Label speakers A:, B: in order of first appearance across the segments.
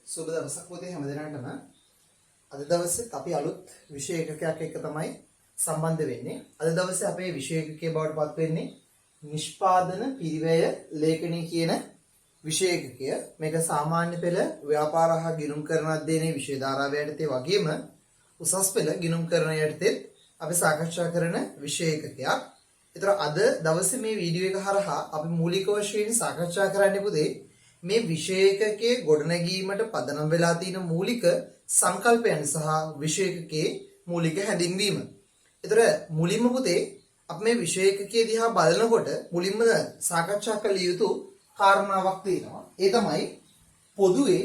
A: සුබ දවසක් පුතේ හැම දිනකටම අද දවසෙත් අපි අලුත් විෂය එකකයක් එක්ක තමයි සම්බන්ධ වෙන්නේ. අද දවසේ අපේ විෂය එකකේ බවට පත් වෙන්නේ නිෂ්පාදන පිරිවැය ලේඛනී කියන විෂය එකකය. මේක සාමාන්‍ය පෙළ ව්‍යාපාර හා ගිණුම් කරන අධ්‍යයනයේ විෂය ධාරාව යටතේ වගේම උසස් පෙළ ගිණුම් කරන යටතේ අපි සාකච්ඡා කරන විෂය එකකයක්. ඒතර අද දවසේ මේ වීඩියෝ එක හරහා අපි මූලික වශයෙන් සාකච්ඡා කරන්නේ පුතේ මේ විෂය එකකේ ගොඩනැගීමට පදනම් වෙලා තියෙන මූලික සංකල්පයන් සහ විෂය එකකේ මූලික හැඳින්වීම. ඒතර මුලින්ම පුතේ අපි මේ විෂය එකකේ දිහා බලනකොට මුලින්ම සාකච්ඡා කළ යුතු කාරණාවක් තියෙනවා. ඒ තමයි පොදුවේ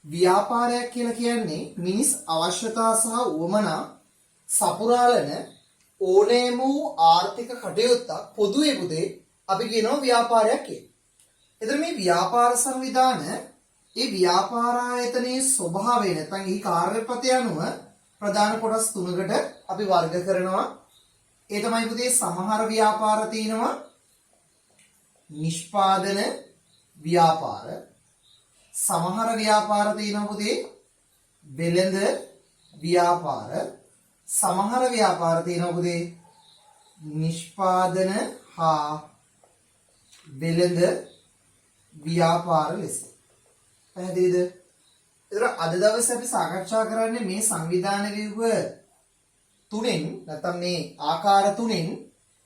A: ව්‍යාපාරයක් කියලා කියන්නේ මිනිස් අවශ්‍යතා සහ උවමනා සපුරාලන ඕනෑම වූ ආර්ථික කටයුත්තක් පොදුවේ පුතේ අපි කියනවා ව්‍යාපාරයක් කියලා. එතන මේ ව්‍යාපාර සංවිධාන ඒ ව්‍යාපාර ආයතනයේ ස්වභාවය නැත්නම් එහි කාර්යපතය අනුව ප්‍රධාන කොටස් තුනකට අපි වර්ග කරනවා. ඒ තමයි පුතේ සමහර ව්‍යාපාර තියෙනවා නිෂ්පාදන ව්‍යාපාර, සමහර ව්‍යාපාර තියෙනවා පුතේ වෙළඳ ව්‍යාපාර, සමහර ව්‍යාපාර තියෙනවා පුතේ නිෂ්පාදන හා වෙළඳ ව්‍යාපාර ලෙස. පැහැදිලිද? ඒතර අද දවසේ අපි සාකච්ඡා කරන්නේ මේ සංවිධාන ව්‍යුහ තුනෙන් නැත්නම් මේ ආකාර තුනෙන්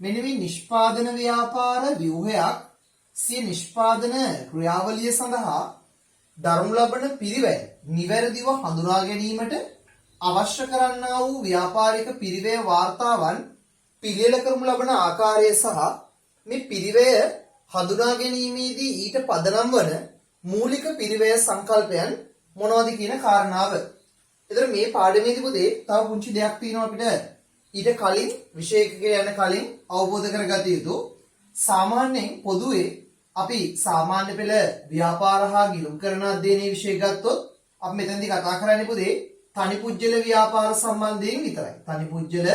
A: මෙන්න මේ නිෂ්පාදන ව්‍යාපාර ව්‍යුහයක් සිය නිෂ්පාදන ක්‍රියාවලිය සඳහා දරනු ලබන පිරිවැය නිවැරදිව හඳුනා ගැනීමට අවශ්‍ය කරන්නා වූ ව්‍යාපාරික පිරිවැය වාර්තාවන් පිළියෙල කරනු ලබන ආකාරය සහ මේ පිරිවැය හඳුනා ගැනීමේදී ඊට පදනම් වන මූලික පිරිවැය සංකල්පයන් මොනවද කියන කාරණාව. ඒතර මේ පාඩමේදී පුතේ තව පුංචි දෙයක් තියෙනවා අපිට ඊට කලින් විෂය එකකට යන කලින් අවබෝධ කරගත යුතු. සාමාන්‍යයෙන් පොදුවේ අපි සාමාන්‍ය පෙළ ව්‍යාපාර හා ගිණුම් කරන අධ්‍යයනයේ විෂය ගත්තොත් අපි මෙතනදී කතා කරන්නේ පුතේ තනි පුජ්‍යල ව්‍යාපාර සම්බන්ධයෙන් විතරයි. තනි පුජ්‍යල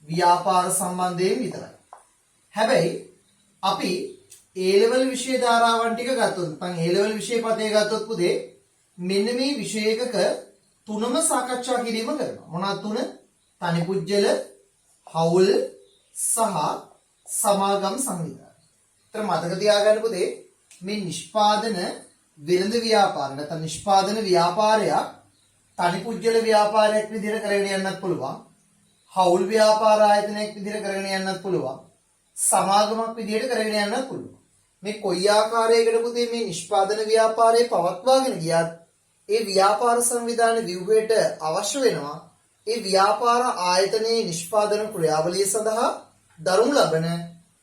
A: ව්‍යාපාර සම්බන්ධයෙන් විතරයි. හැබැයි අපි A level විෂය ධාරාවන් ටික ගත්තොත් නැත්නම් A level විෂය පතේ ගත්තොත් පුතේ මෙන්න මේ විෂය එකක තුනම සාකච්ඡා කිරීම කරනවා. මොනවාද තුන? තනි පුජ්‍යල, හවුල් සහ සමාගම් සංවිධාන. ඒතර මතක තියාගන්න පුතේ මේ නිෂ්පාදන වෙළඳ ව්‍යාපාර නැත්නම් නිෂ්පාදන ව්‍යාපාරයක් තනි පුජ්‍යල ව්‍යාපාරයක් විදිහට කරගෙන යන්නත් පුළුවන්. හවුල් ව්‍යාපාර ආයතනයක් විදිහට කරගෙන යන්නත් පුළුවන්. සමාගමක් විදිහට කරගෙන යන්නත් පුළුවන්. මේ කොයි ආකාරයකට පුතේ මේ නිෂ්පාදන ව්‍යාපාරයේ පවත්වාගෙන ගියත් ඒ ව්‍යාපාර සංවිධාන ව්‍යුහයට අවශ්‍ය වෙනවා ඒ ව්‍යාපාර ආයතනයේ නිෂ්පාදන ක්‍රියාවලිය සඳහා දරනු ලබන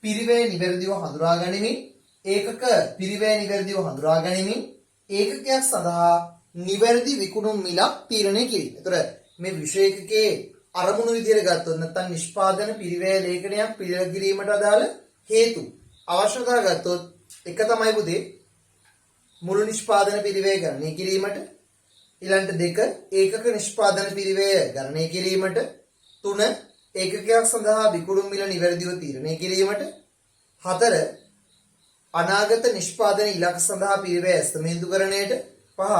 A: පිරිවැය නිවැරදිව හඳුනා ගැනීමෙන් ඒකක පිරිවැය නිවැරදිව හඳුනා ගැනීමෙන් ඒකකයක් සඳහා නිවැරදි විකුණුම් මිලක් තීරණය කිරීම. ඒතර මේ විෂය එකකේ අරමුණු විදිහට ගත්තොත් නැත්නම් නිෂ්පාදන පිරිවැය ලේඛනයක් පිළියෙල කිරීමට අදාළ හේතු අවශ්‍යතා ගත්තොත් එක තමයි පුතේ මුළු නිෂ්පාදන පිරිවැය ගණනය කිරීමට, ඊළඟට දෙක ඒකක නිෂ්පාදන පිරිවැය ගණනය කිරීමට, තුන ඒකකයක් සඳහා විකුණුම් මිල නිවැරදිව තීරණය කිරීමට, හතර අනාගත නිෂ්පාදන ඉලක්ක සඳහා පිරිවැය ඇස්තමේන්තුකරණයට, පහ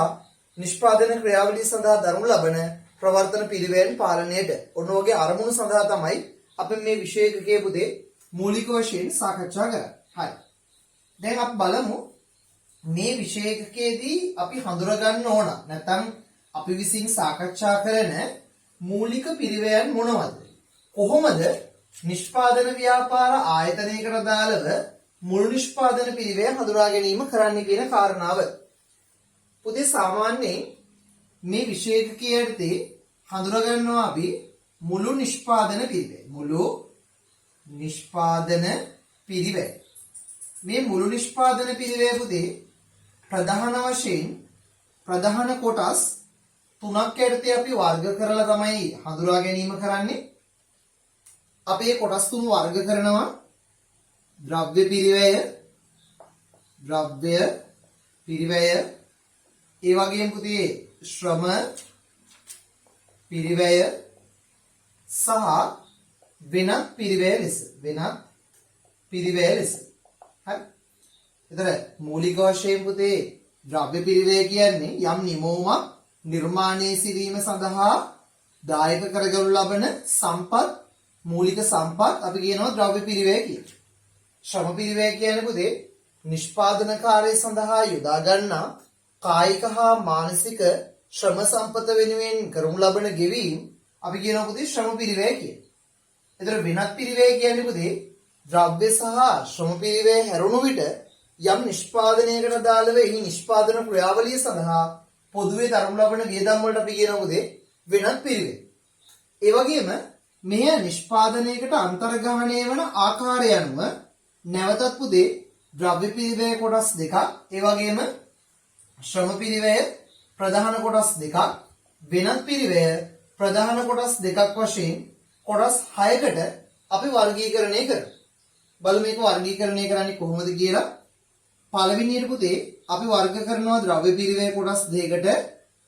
A: නිෂ්පාදන ක්‍රියාවලිය සඳහා දරනු ලබන ප්‍රවර්තන පිරිවැයන් පාලනයට. ඔන්න ඔයගේ අරමුණු සඳහා තමයි අපි මේ විෂය එකකේ පුතේ මූලික වශයෙන් සාකච්ඡා කරන්නේ. හරි. දැන් අපි බලමු මේ විෂය එකකේදී අපි හඳුනා ගන්න ඕන නැත්නම් අපි විසින් සාකච්ඡා කරන මූලික පිරිවැයන් මොනවද? කොහොමද නිෂ්පාදන ව්‍යාපාර ආයතනයකට අදාළව මුළු නිෂ්පාදන පිරිවැය හඳුනා ගැනීම කරන්න කියන කාරණාව. පුතේ සාමාන්‍යයෙන් මේ විෂය එකකයේ යටතේ හඳුනා ගන්නවා අපි මුළු නිෂ්පාදන පිරිවැය. මුළු නිෂ්පාදන පිරිවැය. මේ මුළු නිෂ්පාදන පිරිවැය පුතේ ප්‍රධාන වශයෙන් ප්‍රධාන කොටස් තුනක් යටතේ අපි වර්ග කරලා තමයි හඳුනා ගැනීම කරන්නේ. අපි මේ කොටස් තුන වර්ග කරනවා ද්‍රව්‍ය පිරිවැය, ඒ වගේම පුතේ ශ්‍රම පිරිවැය සහ වෙනත් පිරිවැය ලෙස. හරි. එතන මූලික වශයෙන් පුතේ ද්‍රව්‍ය පිරිවැය කියන්නේ යම් නිමෝමක් නිර්මාණය කිරීම සඳහා දායක කරගනු ලබන සම්පත් මූලික සම්පත් අපි කියනවා ද්‍රව්‍ය පිරිවැය කියලා. ශ්‍රම පිරිවැය කියන්නේ පුතේ නිෂ්පාදන කාර්යය සඳහා යොදා ගන්නා කායික හා මානසික ශ්‍රම සම්පත වෙනුවෙන් කරනු ලබන ගෙවීම් අපි කියනවා පුතේ ශ්‍රම පිරිවැය කියලා. එතන වෙනත් පිරිවැය කියන්නේ පුතේ ද්‍රව්‍ය සහ ශ්‍රම පිරිවැය හැරුණු විට යම් නිෂ්පාදනයකට දාලව එහි නිෂ්පාදන ක්‍රියාවලිය සඳහා පොදුවේ දරනු ලබන වියදම් වලට අපි කියනවා පුතේ වෙනත් පිරිවැය. ඒ වගේම මෙය නිෂ්පාදනයකට අන්තර්ගමනය වන ආකාරය අනුව නැවතත් පුතේ ද්‍රව්‍ය පිරිවැය කොටස් දෙකක් ඒ වගේම ශ්‍රම පිරිවැය ප්‍රධාන කොටස් දෙකක් වෙනත් පිරිවැය ප්‍රධාන කොටස් දෙකක් වශයෙන් කොටස් 6කට අපි වර්ගීකරණය කරනවා. බලමු මේක වර්ගීකරණය කරන්නේ කොහොමද කියලා. පළවෙනියට පුතේ අපි වර්ග කරනවා ද්‍රව්‍ය පිරිවැය කොටස් දෙකකට.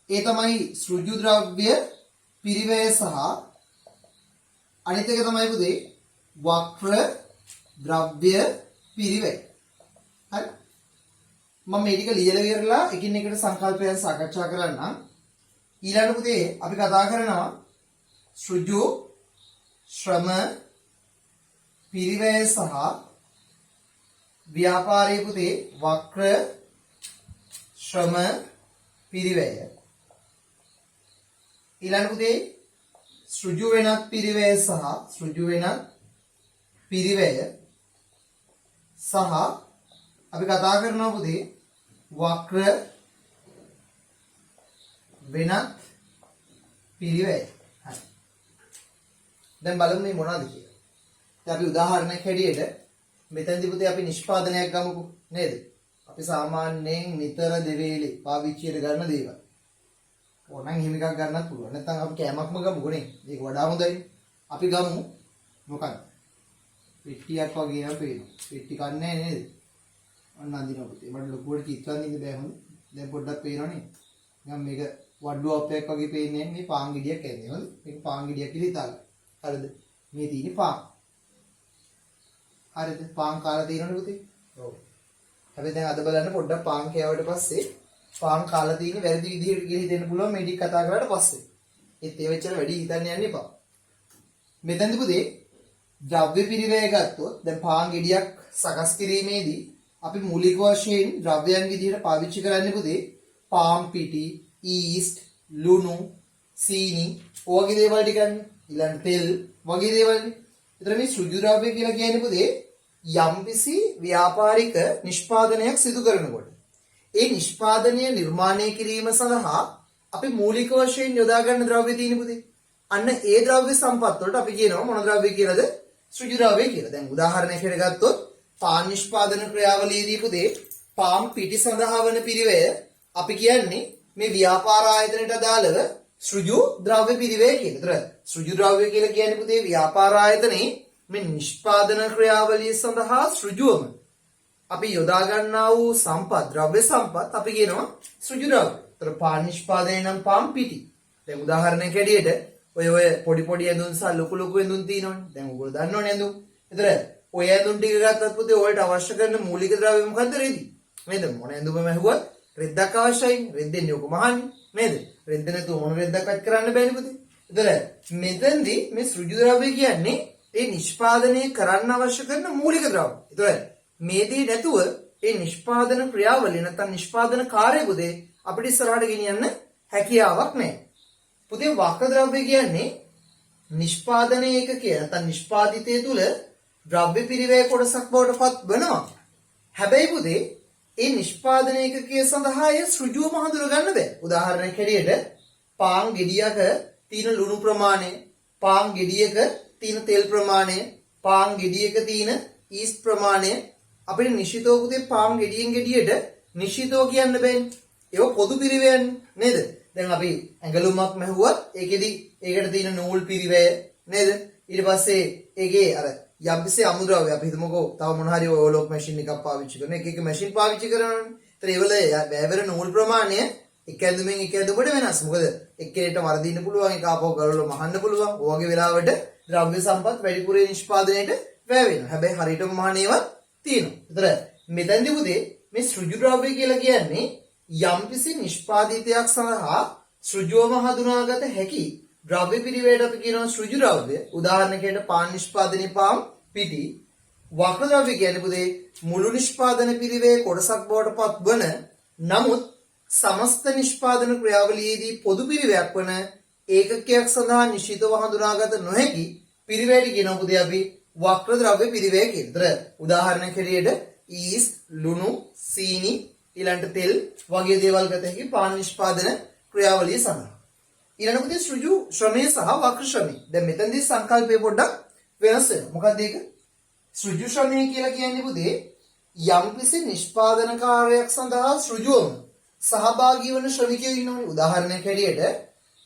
A: ඒ තමයි ඍජු ද්‍රව්‍ය පිරිවැය සහ අනිත් එක තමයි පුතේ වක්‍ර ද්‍රව්‍ය පිරිවැය. හරි. මම මේ ටික ලියලා ඉවරලා එකින් එකට සංකල්පයන් සාකච්ඡා කරන්නම්. ඊළඟ පුතේ අපි කතා කරනවා ඍජු ශ්‍රම පිරිවැය සහ ව්‍යාපාරයේ පුතේ වක්‍ර ශ්‍රම පිරිවැය. ඊළඟ පුතේ ඍජු වෙනත් පිරිවැය සහ ඍජු වෙනත් පිරිවැය සහ අපි කතා කරනවා පුතේ වක්‍ර වෙනත් පිරිවැය. හරි. දැන් බලමු මේ මොනවද කියලා. දැන් අපි උදාහරණයක් හැටියට මෙතනදී පුතේ අපි නිෂ්පාදනයක් ගමුකෝ නේද? අපි සාමාන්‍යයෙන් නිතර දෙවේලේ පාවිච්චියට ගන්න දේවල්. ඕනනම් එහෙම එකක් ගන්නත් පුළුවන්. නැත්නම් අපි කෑමක්ම ගමුකෝ නේ. ඒක වඩා හොඳයි. අපි ගමු මොකක්ද? පිටියක් වගේ නේද පේනවා. පිටි කන්නේ නේද? අන්න අඳිනවා පුතේ. මට ලොකුවට චිත්‍ර අඳින්න බෑ හොඳ. දැන් පොඩ්ඩක් පේනවනේ. නිකන් මේක වඩුවප්පයක් වගේ පේන්නේ මේ පාන් ගෙඩියක් ඇන්නේ හොඳ. මේක පාන් ගෙඩියක් කියලා හිතාගන්න. හරිද? මේ තියෙන්නේ පාන්. හරිද? පාන් කාලා තියෙනවනේ පුතේ. ඔව්. හැබැයි දැන් අද බලන්න පොඩ්ඩක් පාන් කෑවට පස්සේ පාන් කාලා තියෙන්නේ වැරදි විදිහට කියලා හිතෙන්න පුළුවන් මේ ටික කතා කරාට පස්සේ. ඒත් ඒ වෙච්චර වැඩි හිතන්න යන්න එපා. මෙතනදී පුතේ ද්‍රව්‍ය පිරිවැය ගත්තොත් දැන් පාන් ගෙඩියක් සකස් කිරීමේදී අපි මූලික වශයෙන් ද්‍රව්‍යයන් විදිහට පාවිච්චි කරන්නේ පුතේ පාන් පිටි, ඊස්ට්, ලුණු, සීනි වගේ දේවල් ටිකන්නේ. ඊළඟ තෙල් වගේ දේවල්. ඒතර මේ ඍජු ද්‍රව්‍ය කියලා කියන්නේ පුතේ යම්කිසි ව්‍යාපාරික නිෂ්පාදනයක් සිදු කරනකොට ඒ නිෂ්පාදනය නිර්මාණය කිරීම සඳහා අපි මූලික වශයෙන් යොදා ගන්න ද්‍රව්‍ය තියෙන පුතේ. අන්න ඒ ද්‍රව්‍ය සම්පත් වලට අපි කියනවා මොන ද්‍රව්‍ය කියලාද? ඍජු ද්‍රව්‍ය කියලා. දැන් උදාහරණයක් ගත්තොත් පාන් නිෂ්පාදන ක්‍රියාවලියේදී පුතේ පාන් පිටි සඳහා වන පිරිවැය අපි කියන්නේ මේ ව්‍යාපාර ආයතනයට අදාළව ඍජු ද්‍රව්‍ය පිරිවැය කියලා. ඒතර ඍජු ද්‍රව්‍ය කියලා කියන්නේ පුතේ ව්‍යාපාර ආයතනයේ මේ නිෂ්පාදන ක්‍රියාවලිය සඳහා ඍජුවම අපි යොදා ගන්නා වූ සම්පත් ද්‍රව්‍ය සම්පත් අපි කියනවා ඍජු ද්‍රව්‍ය. ඒතර පාන් නිෂ්පාදනය නම් පාන් පිටි. දැන් උදාහරණයක් ඇටියට ඔය පොඩි පොඩි ඇඳුම් සහ ලොකු ලොකු ඇඳුම් තියෙනවනේ. දැන් ඔයගොල්ලෝ දන්නවනේ ඇඳුම්. ඒතර ඔය ඇඳුම් ටික ගත්තත් පුතේ ඔයාලට අවශ්‍ය කරන මූලික ද්‍රව්‍ය මොකද්ද? රෙදි. නේද? මොන ඇඳුමම ඇහුවත් රෙද්දක් අවශ්‍යයි. රෙද්දෙන්නේ ඔක මහන්නේ. නේද? රෙද්ද නැතුව මොන රෙද්දක් වත් කරන්න බෑනේ පුතේ. ඒතර මෙතෙන්දී මේ ඍජු ද්‍රව්‍ය කියන්නේ ඒ නිෂ්පාදනය කරන්න අවශ්‍ය කරන මූලික ද්‍රව්‍ය. ඒතර මේ දේ නැතුව ඒ නිෂ්පාදන ක්‍රියාවලිය නැත්නම් නිෂ්පාදන කාර්යය පුතේ අපිට ඉස්සරහට ගෙනියන්න හැකියාවක් නැහැ. පුතේ වක්‍ර ද්‍රව්‍ය කියන්නේ නිෂ්පාදන ඒකකය නැත්නම් නිෂ්පාදිතය තුල ද්‍රව්‍ය පිරිවැය කොටසක් බවට පත් වෙනවා. හැබැයි පුතේ ඒ නිෂ්පාදන ඒකකය සඳහා ඒ ඍජුවම හඳුන ගන්න බෑ. උදාහරණයක් හැටියට පාන් ගෙඩියක තියෙන ලුණු ප්‍රමාණය, පාන් ගෙඩියක තියෙන තෙල් ප්‍රමාණය, පාන් ගෙඩියක තියෙන ඊස්ට් ප්‍රමාණය අපිට නිශ්චිතව පුතේ පාන් ගෙඩියෙන් ගෙඩියට නිශ්චිතව කියන්න බෑනේ. ඒක පොදු පිරිවැයන්නේ නේද? දැන් අපි ඇඟලුමක් මැහුවත් ඒකෙදි ඒකට තියෙන නූල් පිරිවැය නේද? ඊට පස්සේ ඒකේ අර යම්කිසි අමුද්‍රව්‍ය අපි හිතමුකෝ තව මොන හරි ඕලොක් මැෂින් එකක් පාවිච්චි කරන එක මැෂින් පාවිච්චි කරනවානේ. ඒතර ඒ වල වැයවර නූල් ප්‍රමාණය එක ඇඳුමෙන් එක ඇඳුමකට වෙනස්. මොකද එක්කෙනෙක්ට වරදින්න පුළුවන්, එක ආපහු ගලවලා මහන්න පුළුවන්. ඔය වගේ වෙලාවට ද්‍රව්‍ය සම්පත් වැඩිපුරේ නිෂ්පාදනයේට වැය වෙනවා. හැබැයි හරියටම මහන ඒවා තියෙනවා. ඒතර මෙතෙන්දී පුතේ මේ ඍජු ද්‍රව්‍ය කියලා කියන්නේ යම්කිසි නිෂ්පාදිතයක් සඳහා සෘජුවම හඳුනාගත හැකි ද්‍රව්‍ය පිරිවේට අපි කියනවා සෘජු ද්‍රව්‍ය. උදාහරණයකට පාන් නිෂ්පාදනයේ පාම් පිටි. වක්‍ර ද්‍රව්‍ය කියන්නේ පුතේ මුළු නිෂ්පාදන පිරිවේ කොටසක් බවට පත්වන නමුත් සමස්ත නිෂ්පාදන ක්‍රියාවලියේදී පොදු පිරිවැයක් වන ඒකකයක් සඳහා නිශ්චිතව හඳුනාගත නොහැකි පිරිවැයට කියනවා පුතේ අපි වක්‍ර ද්‍රව්‍ය පිරිවැය කියලා. උදාහරණයක් හැටියට ඊස්ට්, ලුණු, සීනි, ඊළඟට තෙල් වගේ දේවල් ගත හැකි පාන් නිෂ්පාදන ක්‍රියාවලිය සඳහා. ඊළඟ පුතේ සෘජු ශ්‍රමය සහ වක්‍ර ශ්‍රමය. දැන් මෙතනදී සංකල්පය පොඩ්ඩක් වෙනස් වෙනවා. මොකක්ද ඒක? සෘජු ශ්‍රමය කියලා කියන්නේ පුතේ යම්කිසි නිෂ්පාදන කාර්යයක් සඳහා සෘජුවම සහභාගී වන ශ්‍රමිකයෝ ඉන්නවනේ. උදාහරණයක් හැටියට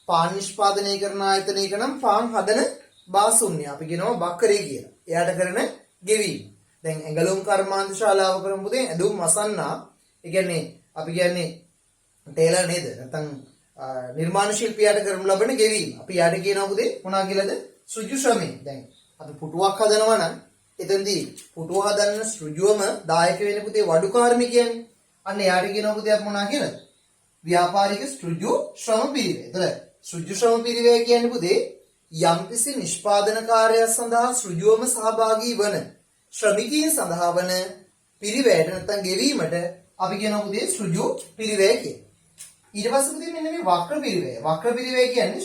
A: පාන් නිෂ්පාදනය කරන ආයතනයක නම් පාන් හදන බාසුන්‍ය අපි කියනවා බක්කරේ කියලා. එයාට කරන ගෙවීම. දැන් ඇඟලුම් කර්මාන්ත ශාලාව කරමු පුතේ ඇඳුම් මසන්නා. ඒ කියන්නේ අපි කියන්නේ ටේලර් නේද? නැත්නම් නිර්මාණ ශිල්පියාට කරනු ලබන ගෙවීම. අපි යාට කියනවා පුතේ මොනවා කියලාද? සෘජු ශ්‍රමය. දැන් අපි පුටුවක් හදනවා නම් එතෙන්දී පුටුව හදන්න සෘජුවම දායක වෙන්නේ පුතේ වඩු කාර්මිකයන්නේ. අන්න යාට කියනවා පුතේ අපි මොනවා කියලාද? ව්‍යාපාරික සෘජු ශ්‍රම පිරිවැය. ඒතර සෘජු ශ්‍රම පිරිවැය කියන්නේ පුතේ යම්කිසි නිෂ්පාදන කාර්යයක් සඳහා සෘජුවම සහභාගී වන ශ්‍රමිකයන් සඳහා වන පිරිවැයට නැත්නම් ගෙවීමට අපි කියනවා පුතේ සෘජු පිරිවැය කියලා. ඊට පස්සේ පුතේ මෙන්න මේ වක්‍ර පිරිවැය. වක්‍ර පිරිවැය කියන්නේ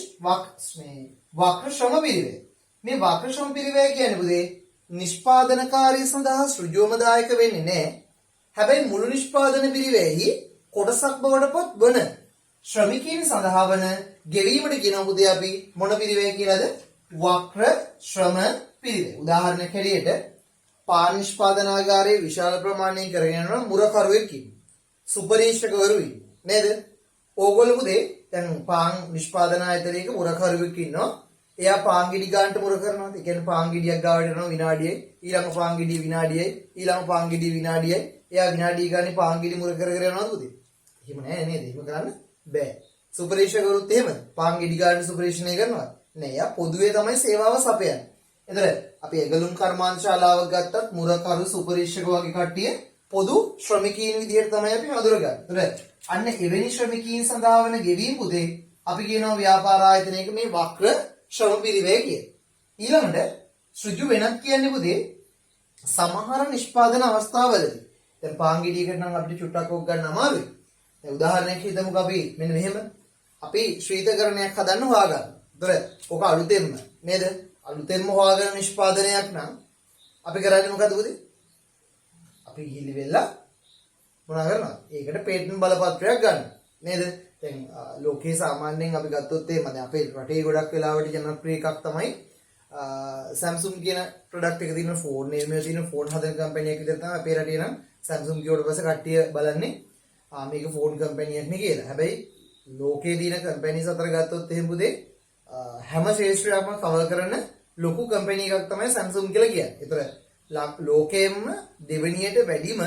A: වක්‍ර ශ්‍රම පිරිවැය. මේ වක්‍ර ශ්‍රම පිරිවැය කියන්නේ පුතේ නිෂ්පාදන කාර්ය සඳහා සෘජුවම දායක වෙන්නේ නැහැ. හැබැයි මුළු නිෂ්පාදන පිරිවැයෙහි කොටසක් බවට පත් වන ශ්‍රමිකයන් සඳහා වන ගෙවීමට කියනවා පුතේ අපි මොන පිරිවැය කියලාද? වක්‍ර ශ්‍රම පිරිවැය. උදාහරණයක් හැටියට පාන් නිෂ්පාදනාගාරයේ විශාල ප්‍රමාණයෙන් කරගෙන යන මුරකරුවෙක් ඉන්නවා. සුපරීක්ෂකවරු ඉන්නවා. නේද? ඕගොල්ලෝ පුතේ දැන් පාන් නිෂ්පාදන ආයතනයක මුරකරුවෙක් ඉන්නවා. එයා පාන් ගෙඩි ගන්නට මුර කරනවා. ඒ කියන්නේ පාන් ගෙඩියක් ගාවට යනවා විනාඩියයි. ඊළඟ පාන් ගෙඩිය විනාඩියයි. ඊළඟ පාන් ගෙඩිය විනාඩියයි. එයා විනාඩිය ගානේ පාන් ගෙඩි මුර කර කර යනවාද පුතේ? එහෙම නෑ නේද? එහෙම කරන්න බෑ. සුපරීක්ෂකවරුත් එහෙමද? පාන් ගෙඩි ගන්න සුපරීක්ෂණය කරනවා. නෑ එයා පොදුවේ තමයි සේවාව සපයන්නේ. එතන අපි ඇඟලුම් කර්මාන්ත ශාලාවක් ගත්තත් මුරකරු සුපරීක්ෂක වගේ කට්ටිය පොදු ශ්‍රමිකීන් විදිහට තමයි අපි හඳුරගන්නේ. එතන අන්න එවැනි ශ්‍රමිකීන් සඳහා වන ගෙවීම් පුතේ අපි කියනවා ව්‍යාපාර ආයතනයක මේ වක්‍ර ශ්‍රම පිරිවැය කියලා. ඊළඟට සෘජු වෙනත් කියන්නේ පුතේ සමහර නිෂ්පාදන අවස්ථාවලදී දැන් පාන් ගෙඩියකට නම් අපිට චුට්ටක් ඕක ගන්න අමාරුයි. දැන් උදාහරණයක් හිතමුකෝ අපි මෙන්න මෙහෙම අපි ශීතකරණයක් හදන්න හොයාගන්න. ඒතර ඔක අලුතෙන්ම නේද? අලුතෙන්ම හොයාගෙන නිෂ්පාදනයක් නම් අපි කරන්නේ මොකද පුතේ? අපි ගිහිලි වෙලා මොනවා කරනවද? ඒකට පේටන්ට් බලපත්‍රයක් ගන්න. නේද? දැන් ලෝකේ සාමාන්‍යයෙන් අපි ගත්තොත් එහෙම දැන් අපේ රටේ ගොඩක් වෙලාවට ජනප්‍රිය එකක් තමයි Samsung කියන ප්‍රොඩක්ට් එක තියෙන ෆෝන් නේම තියෙන ෆෝන් හදන කම්පැනි එකක් විතර තමයි අපේ රටේ නම් Samsung කියවට පස්සේ කට්ටිය බලන්නේ මේක ෆෝන් කම්පැනියක් නේ කියලා. හැබැයි ලෝකේ තියෙන කම්පැනිස් අතර ගත්තොත් එහෙම පුතේ හැම ශේෂ්ත්‍රයක්ම කවර් කරන ලොකු කම්පැනි එකක් තමයි Samsung කියලා කියන්නේ. ඒතර ලෝකෙම දෙවෙනියට වැඩිම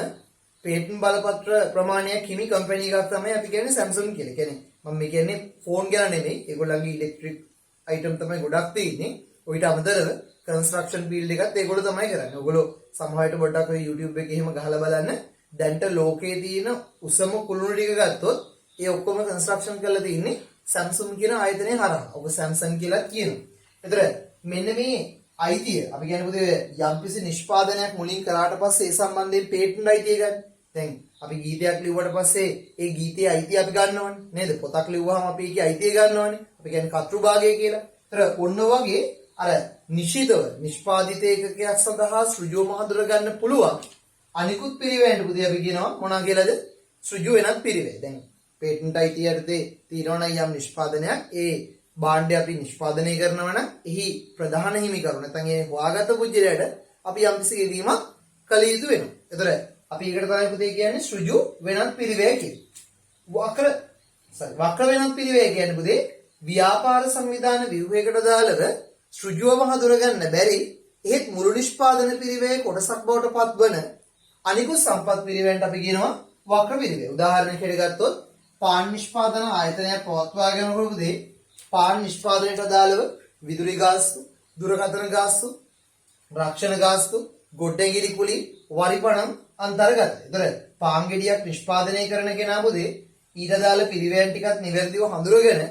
A: පේටන්ට් බලපත්‍ර ප්‍රමාණයක් හිමි කම්පැනි එකක් තමයි අපි කියන්නේ Samsung කියලා. කියන්නේ මම මේ කියන්නේ ෆෝන් ගැන නෙමෙයි. ඒගොල්ලන්ගේ ඉලෙක්ට්‍රික් අයිටම් තමයි ගොඩක් තියෙන්නේ. ඔයිට අමතරව කන්ස්ට්‍රක්ෂන් ෆීල්ඩ් එකත් ඒගොල්ලෝ තමයි කරන්නේ. ඔයගොල්ලෝ සමහරවිට පොඩ්ඩක් ඔය YouTube එකේ එහෙම ගහලා බලන්න. දැන්ට ලෝකයේ තියෙන උසම කුළුණු ටික ගත්තොත් ඒ ඔක්කොම කන්ස්ට්‍රක්ෂන් කරලා තියෙන්නේ Samsung කියන ආයතනය හරහා. ඔබ Samsung කියලා කියනවා. ඒතර මෙන්න මේ අයිතිය අපි කියන්නේ පුතේ යම්කිසි නිෂ්පාදනයක් මුලින් කරාට පස්සේ ඒ සම්බන්ධයෙන් පේටන්ට් අයිතිය ගන්න. දැන් අපි ගීතයක් ලිව්වට පස්සේ ඒ ගීතයේ අයිතිය අපි ගන්නවනේ නේද? පොතක් ලිව්වහම අපි ඒකේ අයිතිය ගන්නවනේ. අපි කියන්නේ කර්තෘ භාගය කියලා. ඒතර ඔන්න වගේ අර නිශ්චිතව නිෂ්පාදිත ඒකකයක් සඳහා සෘජුවම හඳුර ගන්න පුළුවන් අනිකුත් පිරිවැයට පුතේ අපි කියනවා මොනවා කියලාද? සෘජු වෙනත් පිරිවැය. දැන් පේටන්ට් අයිතිය යටතේ තියෙනවා නම් යම් නිෂ්පාදනයක් ඒ භාණ්ඩය අපි නිෂ්පාදනය කරනවා නම් එහි ප්‍රධාන හිමිකරු නැත්නම් ඒ හොයාගත්ත පුජ්‍යලයට අපි යම්කිසි ගෙවීමක් කළ යුතු වෙනවා. ඒතර අපි ඒකට තමයි පුතේ කියන්නේ සෘජු වෙනත් පිරිවැය කියලා. වක්‍ර වෙනත් පිරිවැය කියන්නේ පුතේ ව්‍යාපාර සංවිධාන ව්‍යුහයකට දාලව සෘජුවම හඳුනගන්න බැරි එහෙත් මුළු නිෂ්පාදන පිරිවැයේ කොටසක් බවට පත්වන අනිකුත් සම්පත් පිරිවැයන්ට අපි කියනවා වක්‍ර පිරිවැය. උදාහරණයක් ගත්තොත් පාන් නිෂ්පාදන ආයතනයක් පවත්වාගෙන යනකොට පාන් නිෂ්පාදනයට අදාළව විදුලි ගාස්තු, දුරකථන ගාස්තු, රක්ෂණ ගාස්තු, ගොඩනැගිලි කුලි, වරිපණම් අන්තර්ගතයි. ඒතර පාන් ගෙඩියක් නිෂ්පාදනය කරන කෙනා පුතේ ඊට අදාළ පිරිවැයන් ටිකත් නිවැරදිව හඳුනගෙන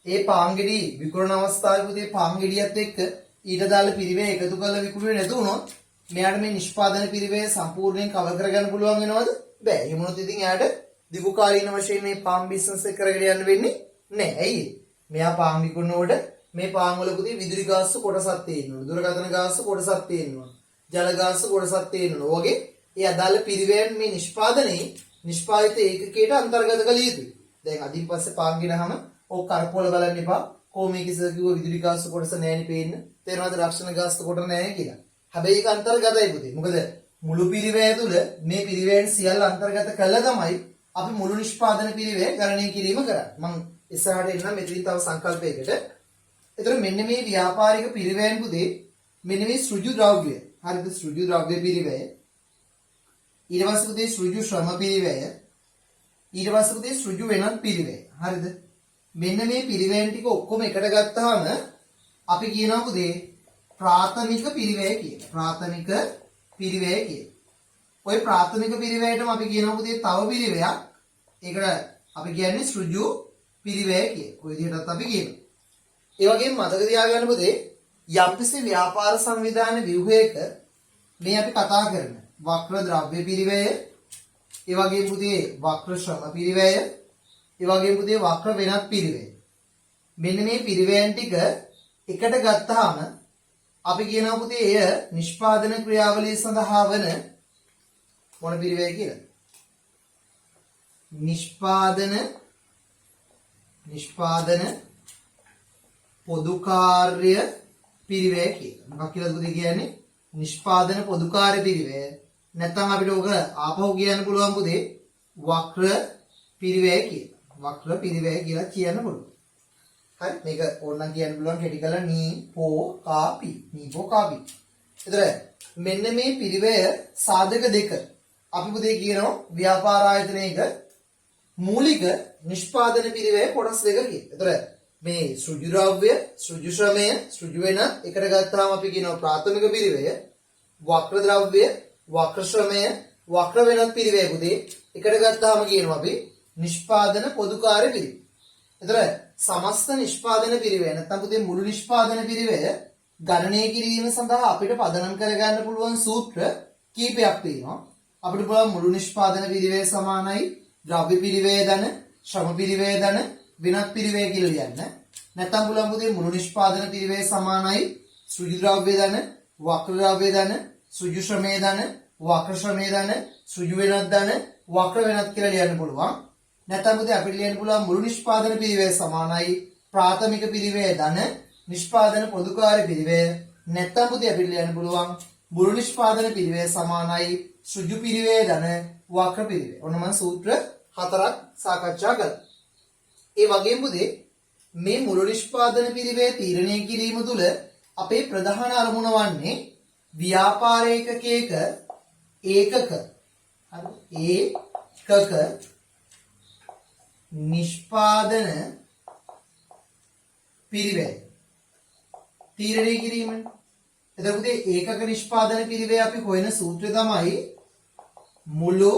A: ඒ පාංගෙඩි විකුණන අවස්ථාවේදී පාංගෙඩියත් එක්ක ඊට අදාළ පිරිවැය එකතු කරලා විකුණුවේ නැතු වුණොත් මෙයාට මේ නිෂ්පාදන පිරිවැය සම්පූර්ණයෙන් කවර් කරගන්න පුළුවන් වෙනවද? බෑ. එහෙම වුණොත් ඉතින් එයාට දිගුකාලීන වශයෙන් මේ පාම් බිස්නස් එක කරගෙන යන්න වෙන්නේ නෑ. ඇයි? මෙයා පාම් විකුණනකොට මේ පාම් වල පුතේ විදුලි ගාස්තු කොටසක් තියෙනවා. දුරකථන ගාස්තු කොටසක් තියෙනවා. ජල ගාස්තු කොටසක් තියෙනවා. වගේ ඒ අදාළ පිරිවැයන් මේ නිෂ්පාදනයේ නිෂ්පාදිත ඒකකයට අන්තර්ගත කළ යුතුයි. දැන් අදින් පස්සේ පාම් ගෙනහම ඕක කරකවල බලන්න එපා. කොහොමද කිසද කිව්ව විදුලි ගාස්තු කොටස නෑනේ පේන්න. තේරෙනවද? රක්ෂණ ගාස්තු කොට නෑ කියලා. හැබැයි ඒක අන්තර්ගතයි පුතේ. මොකද මුළු පිරිවැය තුල මේ පිරිවැයන් සියල්ල අන්තර්ගත කළා තමයි අපි මුළු නිෂ්පාදන පිරිවැය ගණනය කිරීම කරන්නේ. මම ඉස්සරහට එන්නම් මෙතනින් තව සංකල්පයකට. එතකොට මෙන්න මේ ව්‍යාපාරික පිරිවැයන් පුතේ මෙන්න මේ සෘජු ද්‍රව්‍ය. හරිද? සෘජු ද්‍රව්‍ය පිරිවැය. ඊට පස්සේ පුතේ සෘජු ශ්‍රම පිරිවැය. ඊට පස්සේ පුතේ සෘජු වෙනත් පිරිවැය. හරිද? මෙන්න මේ පිරිවැයන් ටික ඔක්කොම එකට ගත්තාම අපි කියනවා පුතේ ප්‍රාථමික පිරිවැය කියලා. ප්‍රාථමික පිරිවැය කියලා. ওই ප්‍රාථමික පිරිවැයටම අපි කියනවා පුතේ තව පිරිවැයක්. ඒකට අපි කියන්නේ සෘජු පිරිවැය කියලා. ඔය විදිහටත් අපි කියනවා. ඒ වගේම මතක තියාගන්න පුතේ යම්කිසි ව්‍යාපාර සංවිධාන ව්‍යුහයක මේ අපි කතා කරන වක්‍ර ද්‍රව්‍ය පිරිවැය, ඒ වගේම පුතේ වක්‍ර ශ්‍රම පිරිවැය, ඒ වගේම පුතේ වක්‍ර වෙනත් පිරිවැය. මෙන්න මේ පිරිවැයන් ටික එකට ගත්තාම අපි කියනවා පුතේ එය නිෂ්පාදන ක්‍රියාවලිය සඳහා වන මොන පිරිවැය කියලා? නිෂ්පාදන පොදු කාර්ය පිරිවැය කියලා. මොකක් කියලාද පුතේ කියන්නේ? නිෂ්පාදන පොදු කාර්ය පිරිවැය. නැත්නම් අපිට ඕක ආපහු කියන්න පුළුවන් පුතේ වක්‍ර පිරිවැය කියලා. වක්‍ර පිරිවැය කියලා කියන්න පුළුවන්. හරි මේක ඕනනම් කියන්න පුළුවන් කෙටි කරලා නීපෝ කාපි. නීපෝ කාපි. එතන මෙන්න මේ පිරිවැය සාධක දෙක අපි පුතේ කියනවා ව්‍යාපාර ආයතනයක මූලික නිෂ්පාදන පිරිවැය කොටස් දෙක කියලා. එතන මේ සෘජු ද්‍රව්‍ය, සෘජු ශ්‍රමය, සෘජු වෙන එකට ගත්තාම අපි කියනවා ප්‍රාථමික පිරිවැය, වක්‍ර ද්‍රව්‍ය, වක්‍ර ශ්‍රමය, වක්‍ර වෙනත් පිරිවැය පුතේ එකට ගත්තාම කියනවා අපි නිෂ්පාදන පොදුකාර්ය පිරිවැය. එතන සමස්ත නිෂ්පාදන පිරිවැය නැත්නම් පුතේ මුළු නිෂ්පාදන පිරිවැය ගණනය කිරීම සඳහා අපිට පදනම් කරගන්න පුළුවන් සූත්‍ර කීපයක් තියෙනවා. අපිට පුළුවන් මුළු නිෂ්පාදන පිරිවැය සමානයි ද්‍රව්‍ය පිරිවැය ධන, ශ්‍රම පිරිවැය ධන, වෙනත් පිරිවැය කියලා ලියන්න. නැත්නම් පුළුවන් පුතේ මුළු නිෂ්පාදන පිරිවැය සමානයි සෘජු ද්‍රව්‍ය ධන, වක්‍ර ද්‍රව්‍ය ධන, සෘජු ශ්‍රමය ධන, වක්‍ර ශ්‍රමය ධන, සෘජු වෙනත් ධන, වක්‍ර වෙනත් කියලා ලියන්න පුළුවන්. නැත්නම් පුතේ අපිට ලියන්න පුළුවන් මුළු නිෂ්පාදන පිරිවැය සමානයි ප්‍රාථමික පිරිවැය ධන, නිෂ්පාදන පොදුකාර්ය පිරිවැය. නැත්නම් පුතේ අපිට ලියන්න පුළුවන් මුළු නිෂ්පාදන පිරිවැය සමානයි සෘජු පිරිවැය ධන, වක්‍ර පිරිවැය. ඔන්න මම සූත්‍ර 4ක් සාකච්ඡා කළා. ඒ වගේම පුතේ මේ මුළු නිෂ්පාදන පිරිවැය තීරණය කිරීම තුළ අපේ ප්‍රධාන අරමුණ වන්නේ ව්‍යාපාර ඒකකයක ඒකක නිෂ්පාදන පිරිවැය තීරණය කිරීමනේ. එතකොට පුතේ ඒකක නිෂ්පාදන පිරිවැය අපි හොයන සූත්‍රය තමයි මුළු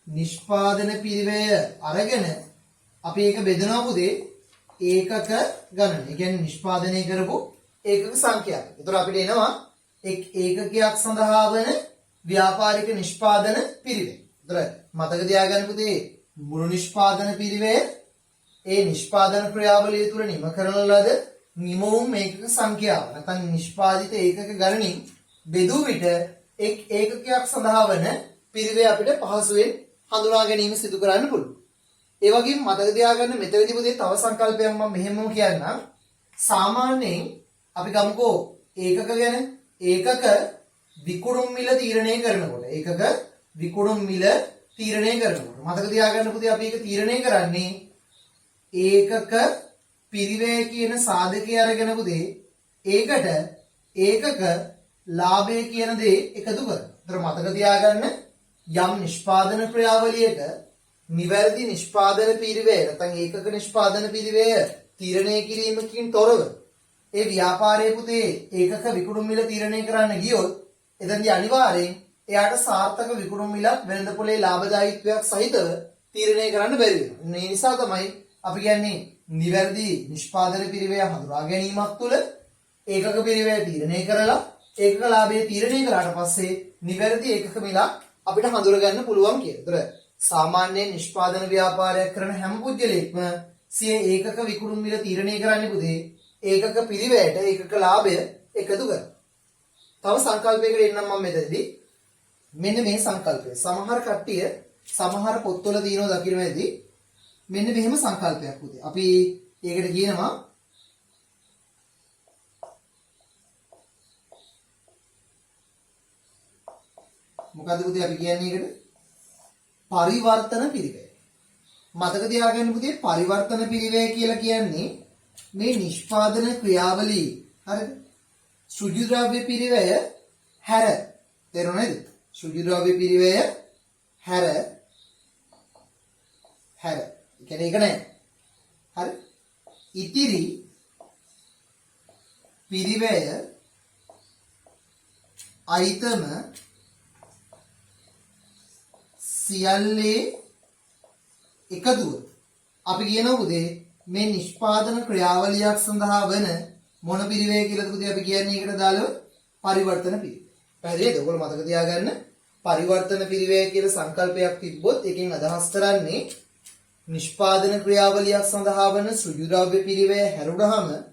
A: නිෂ්පාදන පිරිවැය අරගෙන අපි ඒක බෙදනවා පුතේ ඒකක ගණන. ඒ කියන්නේ නිෂ්පාදනය කරපු ඒකක සංඛ්‍යාව. ඒතර අපිට එනවා එක් ඒකකයක් සඳහා වන ව්‍යාපාරික නිෂ්පාදන පිරිවැය. ඒතර මතක තියාගන්න පුතේ මුළු නිෂ්පාදන පිරිවැය ඒ නිෂ්පාදන ක්‍රියාවලිය තුළ නිම කරන ලද නිමවුම් ඒකක සංඛ්‍යාව. නැත්නම් නිෂ්පාදිත ඒකක ගණනින් බෙදූ විට එක් ඒකකයක් සඳහා වන පිරිවැය අපිට පහසුවෙන් හඳුනා ගැනීම සිදු කරන්න පුළුවන්. ඒ වගේම මතක තියාගන්න මෙතනදී පුතේ තව සංකල්පයක් මම මෙහෙමම කියන්නම්. සාමාන්‍යයෙන් අපි ගමුකෝ ඒකක ගැන. ඒකක විකුණුම් මිල තීරණය කරනකොට මතක තියාගන්න පුතේ අපි ඒක තීරණය කරන්නේ ඒකක පිරිවැය කියන සාධකය අරගෙන පුතේ ඒකට ඒකක ලාභය කියන දේ එකතු කරනවා. ඒතර මතක තියාගන්න යම් නිෂ්පාදන ක්‍රියාවලියක නිවැරදි නිෂ්පාදන පිරිවැය නැත්නම් ඒකක නිෂ්පාදන පිරිවැය තීරණය කිරීමකින් තොරව ඒ ව්‍යාපාරයේ පුතේ ඒකක විකුණුම් මිල තීරණය කරන්න ගියොත් එතනදී අනිවාර්යෙන් එයාට සාර්ථක විකුණුම් මිලක් වෙළඳ පොලේ ලාභදායීත්වයක් සහිතව තීරණය කරන්න බැරි වෙනවා. මේ නිසා තමයි අපි කියන්නේ නිවැරදි නිෂ්පාදන පිරිවැය හඳුනා ගැනීමක් තුළ ඒකක පිරිවැය තීරණය කරලා ඒකක ලාභය තීරණය කළාට පස්සේ නිවැරදි ඒකක මිලක් අපිට හඳුනගන්න පුළුවන් කියලා. ඒතර සාමාන්‍ය නිෂ්පාදන ව්‍යාපාරයක් කරන හැම පුද්ගලයෙක්ම සිය ඒකක විකුණුම් මිල තීරණය කරන්නේ පුතේ ඒකක පිරිවැයට ඒකක ලාභය එකතු කරලා. තව සංකල්පයකට එන්නම් මම මෙතනදී. මෙන්න මේ සංකල්පය. සමහර කට්ටිය සමහර පොත්වල දිනනවා දකින්න වෙද්දී මෙන්න මෙහෙම සංකල්පයක් පුතේ. අපි ඒකට කියනවා මොකද්ද පුතේ අපි කියන්නේ ඒකට? පරිවර්තන පිරිවැය. මතක තියාගන්න පුතේ පරිවර්තන පිරිවැය කියලා කියන්නේ මේ නිෂ්පාදන ක්‍රියාවලිය. හරිද? සුජු ද්‍රව්‍ය පිරිවැය හැර. තේරුණා නේද? සුජු ද්‍රව්‍ය පිරිවැය හැර. ඒ කියන්නේ ඒක නෑ. හරි? ඉතිරි පිරිවැය අයිතම සියල්ලේ එකතුව. අපි කියනවා පුතේ මේ නිෂ්පාදන ක්‍රියාවලියක් සඳහා වන මොන පිරිවැය කියලාද පුතේ අපි කියන්නේ ඒකට දාලා පරිවර්තන පිරිවැය. පැහැදිලිද? ඔයගොල්ලෝ මතක තියාගන්න පරිවර්තන පිරිවැය කියලා සංකල්පයක් තිබ්බොත් ඒකෙන් අදහස් කරන්නේ නිෂ්පාදන ක්‍රියාවලියක් සඳහා වන සෘජු ද්‍රව්‍ය පිරිවැය හැරුණාම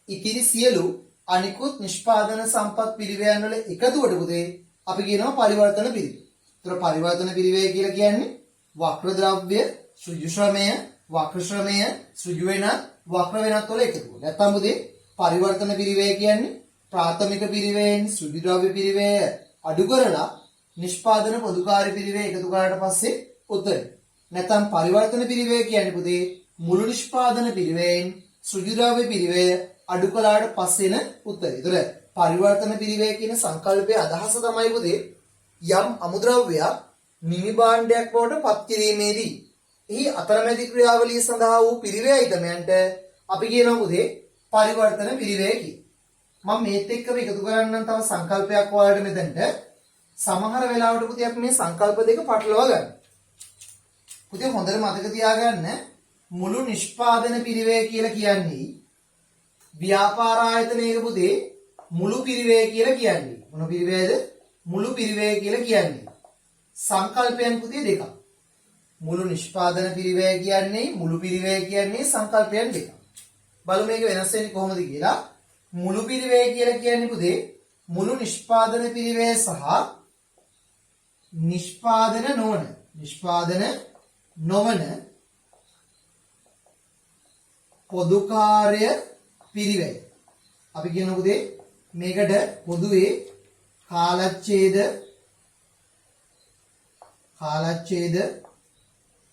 A: ඉතිරි සියලු අනිකුත් නිෂ්පාදන සම්පත් පිරිවැයන් වල එකතුවට පුතේ අපි කියනවා පරිවර්තන පිරිවැය. ඒතර පරිවර්තන පිරිවැය කියලා කියන්නේ වක්‍ර ද්‍රව්‍ය, සෘජු ශ්‍රමය, වක්‍ර ශ්‍රමය, සෘජු වෙනත්, වක්‍ර වෙනත් වල එකතුව. නැත්නම් පුතේ පරිවර්තන පිරිවැය කියන්නේ ප්‍රාථමික පිරිවැයෙන් සෘජු ද්‍රව්‍ය පිරිවැය අඩු කරලා නිෂ්පාදන පොදුකාර්ය පිරිවැය එකතු කරාට පස්සේ උත්තරේ. නැත්නම් පරිවර්තන පිරිවැය කියන්නේ පුතේ මුළු නිෂ්පාදන පිරිවැයෙන් සෘජු ද්‍රව්‍ය පිරිවැය අඩු කළාට පස්සේන උත්තරේ. ඒතර පරිවර්තන පිරිවැය කියන සංකල්පයේ අදහස තමයි පුතේ යම් අමුද්‍රව්‍යයක් නිමි භාණ්ඩයක් බවට පත් කිරීමේදී එහි අතරමැදි ක්‍රියාවලිය සඳහා වූ පිරිවැය යිතමයන්ට අපි කියනවා පුතේ පරිවර්තන පිරිවැය කියලා. මම මේත් එක්කම එකතු කරන්නම් තව සංකල්පයක් ඔයාලට මෙතනට. සමහර වෙලාවට පුතේ අපි මේ සංකල්ප දෙක පටලවා ගන්නවා. පුතේ හොඳට මතක තියාගන්න මුළු නිෂ්පාදන පිරිවැය කියලා කියන්නේ ව්‍යාපාර ආයතනයක පුතේ මුළු පිරිවැය කියලා කියන්නේ. මොන පිරිවැයද? මුළු පිරිවැය කියලා කියන්නේ. සංකල්පයන් පුතේ දෙකක්. මුළු නිෂ්පාදන පිරිවැය කියන්නේ මුළු පිරිවැය කියන්නේ සංකල්පයන් දෙකක්. බලමු මේක වෙනස් වෙන්නේ කොහොමද කියලා. මුළු පිරිවැය කියලා කියන්නේ පුතේ මුළු නිෂ්පාදන පිරිවැය සහ නිෂ්පාදන නොවන පොදුකාර්ය පිරිවැය. අපි කියනවා පුතේ මේකට පොදුවේ කාලච්ඡේද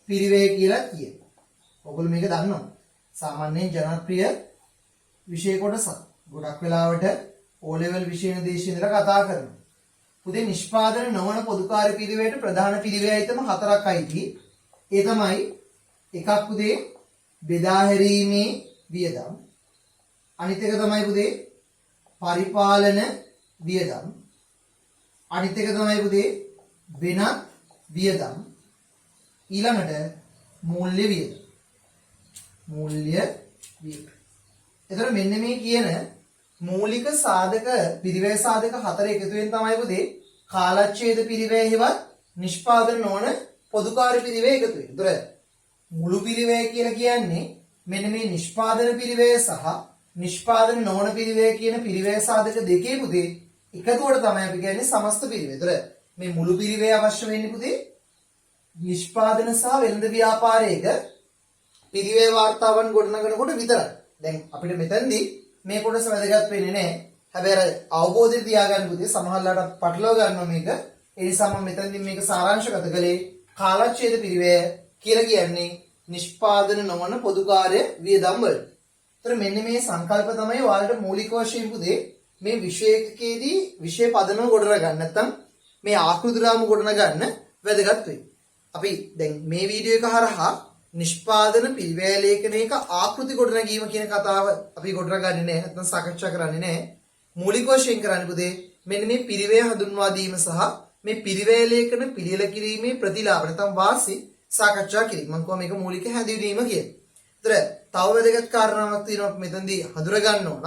A: පිරිවැය කියලා කියනවා. ඔයගොල්ලෝ මේක දන්නවා. සාමාන්‍යයෙන් ජනප්‍රිය විෂය කොටසක්. ගොඩක් වෙලාවට O level විෂය නිර්දේශය ඉදලා කතා කරනවා. පුතේ නිෂ්පාදන නොවන පොදුකාර්ය පිරිවැයට ප්‍රධාන පිරිවැයයිතම හතරක් අයිති. ඒ තමයි එකක් පුතේ බෙදා හැරීමේ වියදම්. අනිත් එක තමයි පුතේ පරිපාලන වියදම්. අනිත් එක තමයි පුතේ වෙනත් වියදම්. ඊළඟට මූල්‍ය වියදම්. එතකොට මෙන්න මේ කියන මූලික සාධක පිරිවැය සාධක හතර එකතුවෙන් තමයි පුතේ කාලච්ඡේද පිරිවැය හෙවත් නිෂ්පාදන නොවන පොදුකාර්ය පිරිවැය එකතු වෙන්නේ. ඒතර මුළු පිරිවැය කියලා කියන්නේ මෙන්න මේ නිෂ්පාදන පිරිවැය සහ නිෂ්පාදන නොවන පිරිවැය කියන පිරිවැය සාධක දෙකේ පුතේ එකතුවට තමයි අපි කියන්නේ සමස්ත පිරිවැය. ඒතර මේ මුළු පිරිවැය අවශ්‍ය වෙන්නේ පුතේ නිෂ්පාදන සහ වෙළඳ ව්‍යාපාරයක පිරිවැය වාර්තාවන් ගොඩනගනකොට විතරයි. දැන් අපිට මෙතනදී මේ කොටස වැදගත් වෙන්නේ නැහැ. හැබැයි අර අවබෝධය තියාගන්න පුතේ සමහරලාට පටලවා ගන්නවා මේක. ඒ නිසා මම මෙතනදී මේක සාරාංශගත කළේ කාලච්ඡේද පිරිවැය කියලා කියන්නේ නිෂ්පාදන නොවන පොදුකාර්ය වියදම් වල. ඒතර මෙන්න මේ සංකල්ප තමයි ඔයාලට මූලික වශයෙන් පුතේ මේ විෂයකයේදී විෂය පදනම ගොඩනගන්න නැත්නම් මේ ආකෘති රාමු ගොඩනගන්න වැදගත් වෙයි. අපි දැන් මේ වීඩියෝ එක හරහා නිෂ්පාදන පිරිවැය ලේඛනයක ආකෘති ගොඩනැගීම කියන කතාව අපි ගොඩනගන්නේ නැහැ. නැත්නම් සාකච්ඡා කරන්නේ නැහැ. මූලික වශයෙන් කරන්නේ පුතේ මෙන්න මේ පිරිවැය හඳුන්වා දීම සහ මේ පිරිවැය ලේඛන පිළියෙල කිරීමේ ප්‍රතිලාභ නැත්නම් වාසි සාකච්ඡා කිරීම. මම කියවා මේක මූලික හැඳින්වීම කියලා. ඒතර තව වැදගත් කාරණාවක් තියෙනවා මෙතනදී හඳුනා ගන්න ඕන.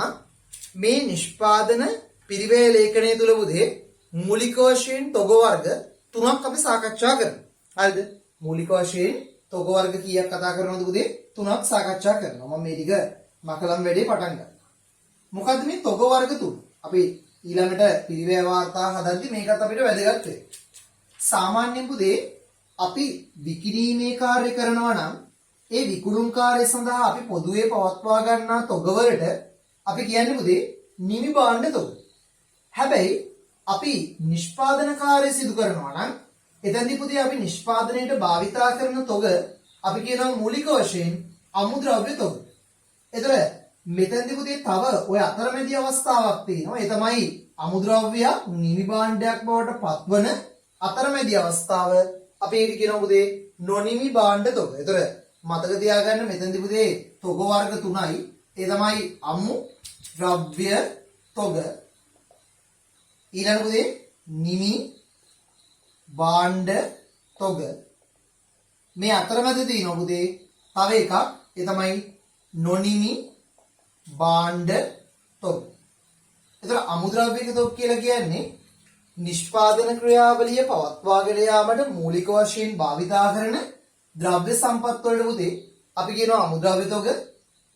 A: මේ නිෂ්පාදන පිරිවැය ලේඛනය තුල පුතේ මූලික වශයෙන් තොග වර්ග තුනක් අපි සාකච්ඡා කරනවා. හරිද? මූලික වශයෙන් තොග වර්ග කීයක් කතා කරනවද පුතේ? තුනක් සාකච්ඡා කරනවා. මම මේ ටික මකලම් වැඩේ පටන් ගන්නවා. මොකද්ද මේ තොග වර්ග තුන? අපි ඊළඟට පිරිවැය වාර්තා හදද්දී මේකත් අපිට වැදගත් වෙයි. සාමාන්‍යයෙන් පුතේ අපි විකිණීමේ කාර්ය කරනවා නම් ඒ විකුණුම් කාර්ය සඳහා අපි පොදුවේ පවත්වා ගන්නා තොග වලට අපි කියන්නේ පුතේ නිමි භාණ්ඩ තොග. හැබැයි අපි නිෂ්පාදන කාර්ය සිදු කරනවා නම් එතෙන්දී පුතේ අපි නිෂ්පාදනයේට භාවිතා කරන තොග අපි කියනවා මූලික වශයෙන් අමුද්‍රව්‍ය තොග. ඒතර මෙතෙන්දී පුතේ තව ඔය අතරමැදි අවස්ථාවක් තියෙනවා. ඒ තමයි අමුද්‍රව්‍යයක් නිමි භාණ්ඩයක් බවට පත්වන අතරමැදි අවස්ථාව. අපි ඒක කියනවා පුතේ නොනිමි භාණ්ඩ තොග. ඒතර මතක තියාගන්න මෙතෙන්දී පුතේ තොග වර්ග තුනයි. ඒ තමයි අමු ද්‍රව්‍ය තොග, ඊළඟ පුතේ නිමි භාණ්ඩ තොග. මේ අතරමැද තියෙනවා පුතේ තව එකක්. ඒ තමයි නොනිමි භාණ්ඩ තොග. ඒතර අමුද්‍රව්‍යක තොග කියලා කියන්නේ නිෂ්පාදන ක්‍රියාවලිය පවත්වාගෙන යාමට මූලික වශයෙන් භාවිතා කරන ද්‍රව්‍ය සම්පත් වලට පුතේ අපි කියනවා අමුද්‍රව්‍ය තොග.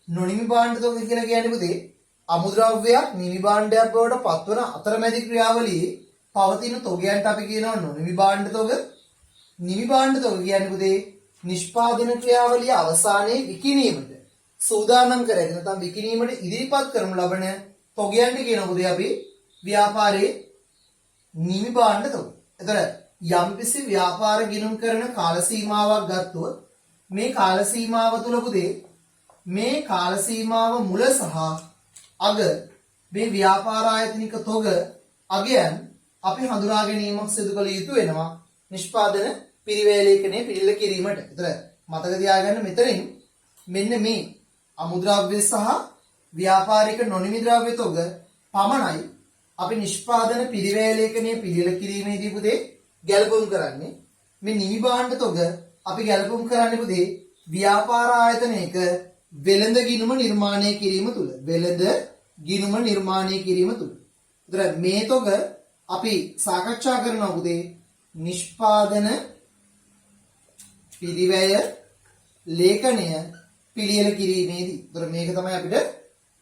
A: නොනිමි භාණ්ඩ තොග කියලා කියන්නේ පුතේ අමුද්‍රව්‍යයක් නිමි භාණ්ඩයක් බවට පත්වන අතරමැදි ක්‍රියාවලියේ පවතින තොගයන්ට අපි කියනවා නොනිමි භාණ්ඩ තොග. නිමි භාණ්ඩ තොග කියන්නේ පුතේ නිෂ්පාදන ක්‍රියාවලිය අවසානයේ විකිණීමට සූදානම් කරගෙන නැත්නම් විකිණීමට ඉදිරිපත් කරනු ලබන තොගයන්ට කියනවා පුතේ අපි ව්‍යාපාරයේ නිමි භාණ්ඩ තොග. එතන යම්කිසි ව්‍යාපාර ගිණුම් කරන කාල සීමාවක් ගත්තොත් මේ කාල සීමාව තුල පුතේ මේ කාල සීමාව මුල සහ අග මේ ව්‍යාපාර ආයතනික තොග අගයන් අපි හඳුනා ගැනීමක් සිදු කළ යුතු වෙනවා නිෂ්පාදන පිරිවැය ලේඛනයේ පිළිල කිරීමට. ඒතර මතක තියාගන්න මෙතනින් මෙන්න මේ අමුද්‍රව්‍ය සහ ව්‍යාපාරික නොනිමි ද්‍රව්‍ය තොග පමණයි අපි නිෂ්පාදන පිරිවැය ලේඛනයේ පිළිල කිරීමේදී පුතේ ගැලපුම් කරන්නේ. මේ නිමි භාණ්ඩ තොග අපි ගැලපුම් කරන්නේ පුතේ ව්‍යාපාර ආයතනයක වෙළඳ ගිණුම නිර්මාණය කිරීම තුල. වෙළඳ ගිණුම නිර්මාණය කිරීම තුල. ඒතර මේ තොග අපි සාකච්ඡා කරනවා පුතේ නිෂ්පාදන පිරිවැය ලේඛනය පිළියෙල කිරීමේදී. ඒතර මේක තමයි අපිට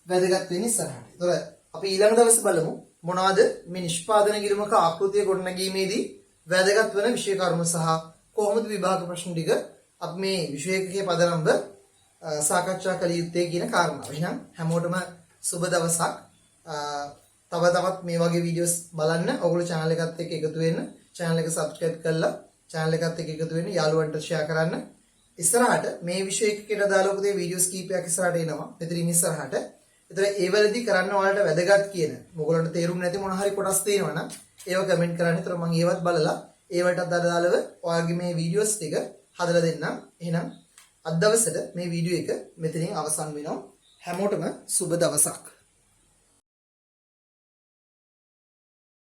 A: වැදගත් වෙන්නේ ඉස්සරහට. ඒතර අපි ඊළඟ දවසේ බලමු මොනවද මේ නිෂ්පාදන ගිණුමක ආකෘතිය ගොඩනැගීමේදී වැදගත් වෙන විෂය කර්ම සහ කොහොමද විභාග ප්‍රශ්න ටික අපි මේ විෂයකයේ පදනම්ව සාකච්ඡා කළ යුත්තේ කියන කාරණාව. එහෙනම් හැමෝටම සුබ දවසක්. තව තවත් මේ වගේ වීඩියෝස් බලන්න ඔයගොල්ලෝ channel එකත් එක්ක එකතු වෙන්න. channel එක subscribe කරලා channel එකත් එක්ක එකතු වෙන්න යාළුවන්ට share කරන්න. ඉස්සරහට මේ විෂයකයට දාලා පුතේ වීඩියෝස් කීපයක් ඉස්සරහට එනවා. මෙතනින් ඉස්සරහට. ඒතර ඒ වලදී කරන්න ඔයාලට වැදගත් කියන මොගලන්ට තේරුම් නැති මොන හරි කොටස් තියෙනවා නම් ඒව කමෙන්ට් කරන්න. ඒතර මම ඒවත් බලලා ඒවලට අදාළව ඔයාලගේ මේ වීඩියෝස් ටික හදලා දෙන්නම්. එහෙනම් අද දවසට මේ වීඩියෝ එක මෙතනින් අවසන් වෙනවා. හැමෝටම සුබ දවසක්.